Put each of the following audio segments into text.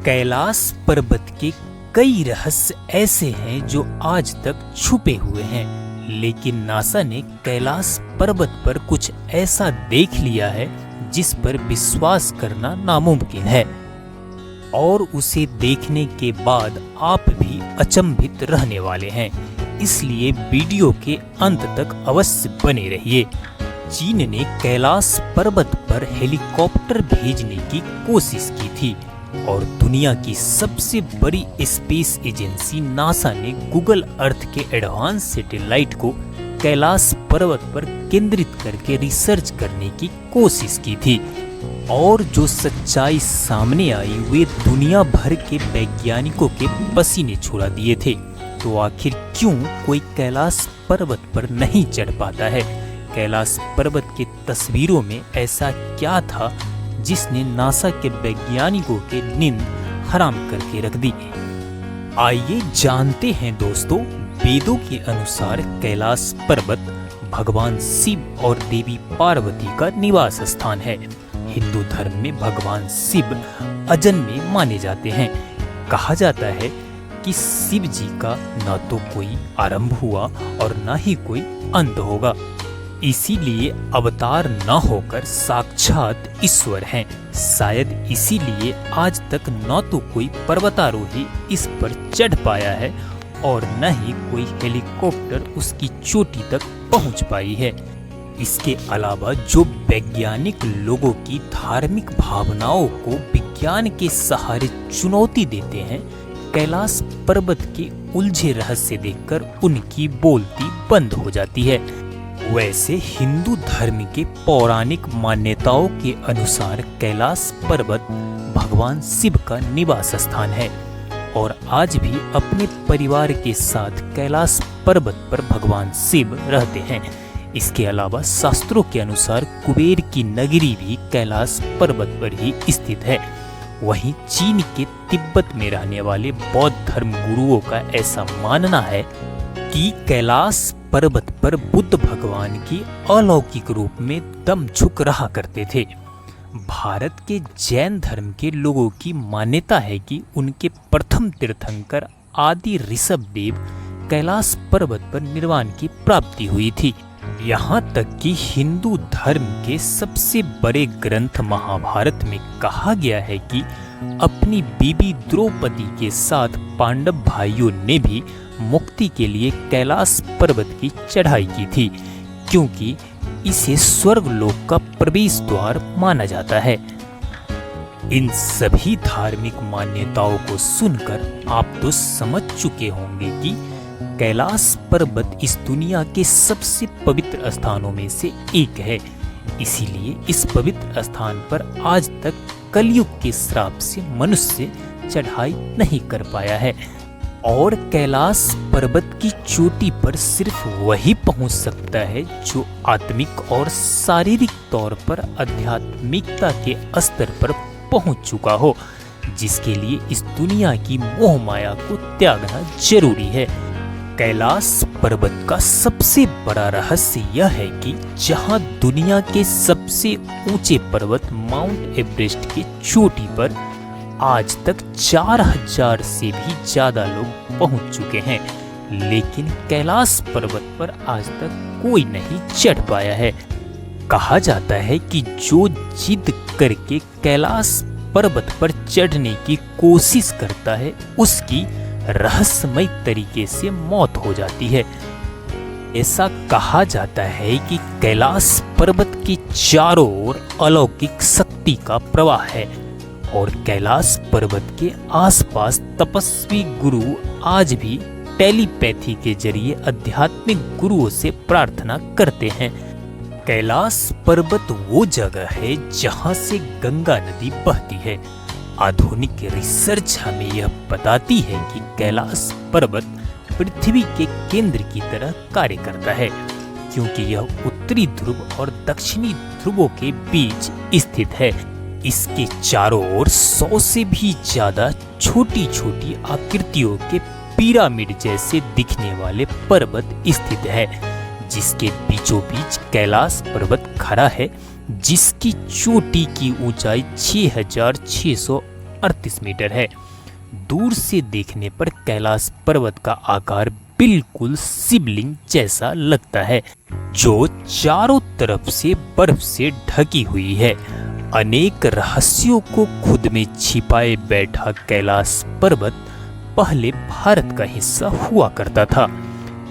कैलाश पर्वत के कई रहस्य ऐसे हैं जो आज तक छुपे हुए हैं, लेकिन नासा ने कैलाश पर्वत पर कुछ ऐसा देख लिया है जिस पर विश्वास करना नामुमकिन है। और उसे देखने के बाद आप भी अचंभित रहने वाले हैं, इसलिए वीडियो के अंत तक अवश्य बने रहिए। चीन ने कैलाश पर्वत पर हेलीकॉप्टर भेजने की कोशिश की थी और दुनिया की सबसे बड़ी स्पेस एजेंसी नासा ने गूगल अर्थ के एडवांस सैटेलाइट को कैलाश पर्वत पर केंद्रित करके रिसर्च करने की कोशिश की थी। और जो सच्चाई सामने आई वे दुनिया भर के वैज्ञानिकों के पसीने छुड़ा दिए थे। तो आखिर क्यों कोई कैलाश पर्वत पर नहीं चढ़ पाता है? कैलाश पर्वत की तस्वीरों में ऐसा क्या था जिसने नासा के वैज्ञानिकों के नींद हराम करके रख दी? आइए जानते हैं दोस्तों। वेदों के अनुसार कैलाश पर्वत भगवान शिव और देवी पार्वती का निवास स्थान है। हिंदू धर्म में भगवान शिव अजन्मे माने जाते हैं। कहा जाता है कि शिव जी का न तो कोई आरंभ हुआ और न ही कोई अंत होगा, इसीलिए अवतार न होकर साक्षात ईश्वर हैं। शायद इसीलिए आज तक न तो कोई पर्वतारोही इस पर चढ़ पाया है और न ही कोई हेलीकॉप्टर उसकी चोटी तक पहुंच पाई है। इसके अलावा जो वैज्ञानिक लोगों की धार्मिक भावनाओं को विज्ञान के सहारे चुनौती देते हैं, कैलाश पर्वत के उलझे रहस्य देखकर उनकी बोलती बंद हो जाती है। वैसे हिंदू धर्म के पौराणिक मान्यताओं के अनुसार कैलाश पर्वत भगवान शिव का निवास स्थान है और आज भी अपने परिवार के साथ कैलाश पर्वत पर भगवान शिव रहते हैं। इसके अलावा शास्त्रों के अनुसार कुबेर की नगरी भी कैलाश पर्वत पर ही स्थित है। वहीं चीन के तिब्बत में रहने वाले बौद्ध धर्म गुरुओं का ऐसा मानना है कि कैलाश पर्वत पर बुद्ध भगवान की अलौकिक रूप में दम झुक रहा करते थे। भारत के जैन धर्म के लोगों की मान्यता है कि उनके प्रथम तीर्थंकर आदि ऋषभ देव कैलाश पर्वत पर निर्वाण की प्राप्ति हुई थी। यहाँ तक कि हिंदू धर्म के सबसे बड़े ग्रंथ महाभारत में कहा गया है कि अपनी बीबी द्रौपदी के साथ पांडव भाइयों ने भी मुक्ति के लिए कैलाश पर्वत की चढ़ाई की थी, क्योंकि इसे स्वर्गलोक का प्रवेश द्वार माना जाता है। इन सभी धार्मिक मान्यताओं को सुनकर आप तो समझ चुके होंगे कि कैलाश पर्वत इस दुनिया के सबसे पवित्र स्थानों में से एक है। इसीलिए इस पवित्र स्थान पर आज तक कलयुग के श्राप से मनुष्य चढ़ाई नहीं कर पाया है। और कैलाश पर्वत की चोटी पर सिर्फ वही पहुंच सकता है जो आत्मिक और शारीरिक तौर पर आध्यात्मिकता के स्तर पर पहुंच चुका हो, जिसके लिए इस दुनिया की मोह माया को त्यागना जरूरी है। कैलाश पर्वत का सबसे बड़ा रहस्य यह है कि जहां दुनिया के सबसे ऊंचे पर्वत माउंट एवरेस्ट की चोटी पर आज तक 4000 से भी ज्यादा लोग पहुंच चुके हैं, लेकिन कैलाश पर्वत पर आज तक कोई नहीं चढ़ पाया है। कहा जाता है कि जो जिद करके कैलाश पर्वत पर चढ़ने की कोशिश करता है उसकी रहस्यमय तरीके से मौत हो जाती है। ऐसा कहा जाता है कि कैलाश पर्वत के चारों ओर अलौकिक शक्ति का प्रवाह है और कैलाश पर्वत के आसपास तपस्वी गुरु आज भी टेलीपैथी के जरिए आध्यात्मिक गुरुओं से प्रार्थना करते हैं। कैलाश पर्वत वो जगह है जहां से गंगा नदी बहती है। आधुनिक रिसर्च हमें यह बताती है कि कैलाश पर्वत पृथ्वी के केंद्र की तरह कार्य करता है, क्योंकि यह उत्तरी ध्रुव और दक्षिणी ध्रुवों के बीच स्थित है। इसके चारों ओर 100 से भी ज्यादा छोटी छोटी आकृतियों के पिरामिड जैसे दिखने वाले पर्वत स्थित है, जिसके बीचों बीच कैलाश पर्वत खड़ा है, जिसकी चोटी की ऊंचाई 6600 38 मीटर है। दूर से देखने पर कैलाश पर्वत का आकार बिल्कुल शिवलिंग जैसा लगता है, जो चारों तरफ से बर्फ से ढकी हुई है। अनेक रहस्यों को खुद में छिपाए बैठा कैलाश पर्वत पहले भारत का हिस्सा हुआ करता था,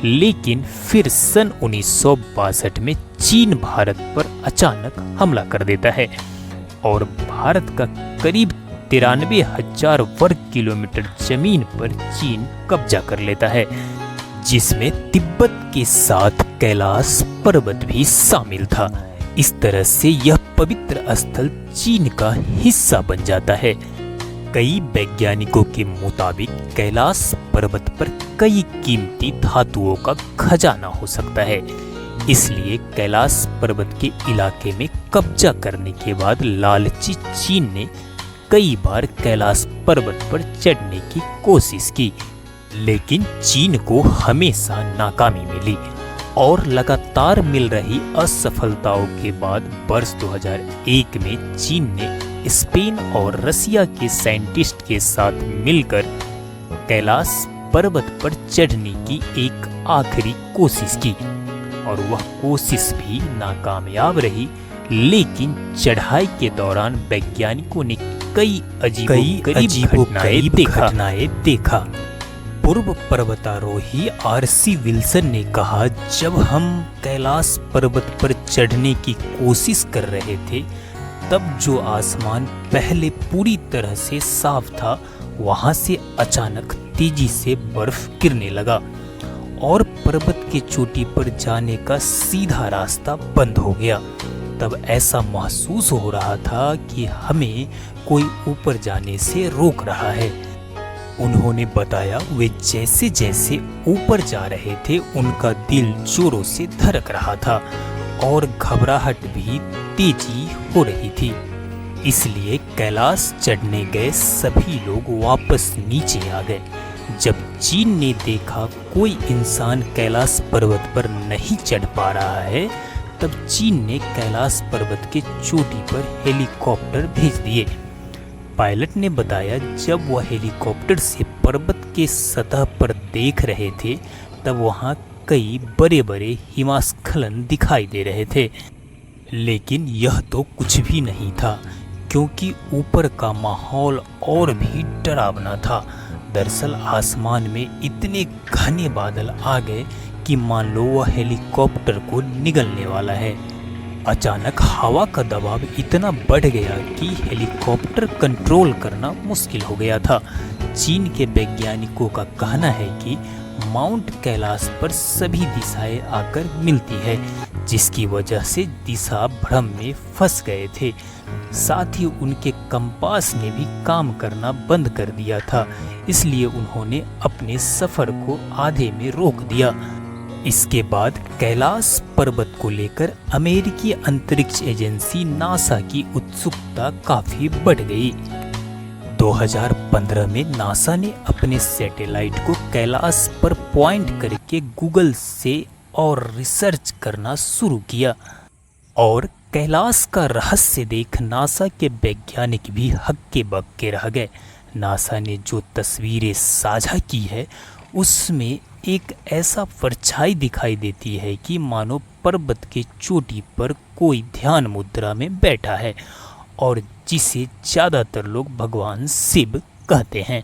लेकिन फिर सन 1962 में चीन भारत पर अचानक हमला कर देता है और भारत का करीब 93,000 वर्ग किलोमीटर जमीन पर चीन कब्जा कर लेता है, जिसमें तिब्बत के साथ कैलाश पर्वत भी शामिल था। इस तरह से यह पवित्र स्थल चीन का हिस्सा बन जाता है। कई वैज्ञानिकों के मुताबिक कैलाश पर्वत पर कई कीमती धातुओं का खजाना हो सकता है, इसलिए कैलाश पर्वत के इलाके में कब्जा करने के बाद लालची चीन ने कई बार कैलाश पर्वत पर चढ़ने की कोशिश की, लेकिन चीन को हमेशा नाकामी मिली और लगातार मिल रही असफलताओं के बाद वर्ष 2001 में चीन ने स्पेन और रसिया के साइंटिस्ट के साथ मिलकर कैलाश पर्वत पर चढ़ने की एक आखिरी कोशिश की और वह कोशिश भी नाकामयाब रही। लेकिन चढ़ाई के दौरान वैज्ञानिकों ने कई अजीबोगरीब घटनाएं देखा। पूर्व पर्वतारोही आरसी विल्सन ने कहा, जब हम कैलाश पर्वत पर चढ़ने की कोशिश कर रहे थे तब जो आसमान पहले पूरी तरह से साफ था, वहां से अचानक तेजी से बर्फ गिरने लगा और पर्वत की चोटी पर जाने का सीधा रास्ता बंद हो गया। तब ऐसा महसूस हो रहा था कि हमें कोई ऊपर जाने से रोक रहा है। उन्होंने बताया, वे जैसे जैसे ऊपर जा रहे थे उनका दिल जोरों से धड़क रहा था और घबराहट भी तेजी हो रही थी। इसलिए कैलाश चढ़ने गए सभी लोग वापस नीचे आ गए। जब चीन ने देखा कोई इंसान कैलाश पर्वत पर नहीं चढ़ पा रहा है, तब चीन ने कैलाश पर्वत के चोटी पर हेलीकॉप्टर भेज दिए। पायलट ने बताया, जब वह हेलीकॉप्टर से पर्वत के सतह पर देख रहे थे तब वहां कई बड़े बड़े हिमस्खलन दिखाई दे रहे थे, लेकिन यह तो कुछ भी नहीं था क्योंकि ऊपर का माहौल और भी डरावना था। दरअसल आसमान में इतने घने बादल आ गए कि मान लो वह हेलीकॉप्टर को निगलने वाला है। अचानक हवा का दबाव इतना बढ़ गया कि हेलीकॉप्टर कंट्रोल करना मुश्किल हो गया था। चीन के वैज्ञानिकों का कहना है कि माउंट कैलाश पर सभी दिशाएं आकर मिलती है, जिसकी वजह से दिशा भ्रम में फंस गए थे। साथ ही उनके कंपास ने भी काम करना बंद कर दिया था, इसलिए उन्होंने अपने सफर को आधे में रोक दिया। इसके बाद कैलाश पर्वत को लेकर अमेरिकी अंतरिक्ष एजेंसी नासा की उत्सुकता काफी बढ़ गई। 2015 में नासा ने अपने सैटेलाइट को कैलाश पर पॉइंट करके गूगल से और रिसर्च करना शुरू किया और कैलाश का रहस्य देख नासा के वैज्ञानिक भी हक्के बक्के रह गए। नासा ने जो तस्वीरें साझा की है उसमें एक ऐसा परछाई दिखाई देती है कि मानो पर्वत के चोटी पर कोई ध्यान मुद्रा में बैठा है और जिसे ज़्यादातर लोग भगवान शिव कहते हैं।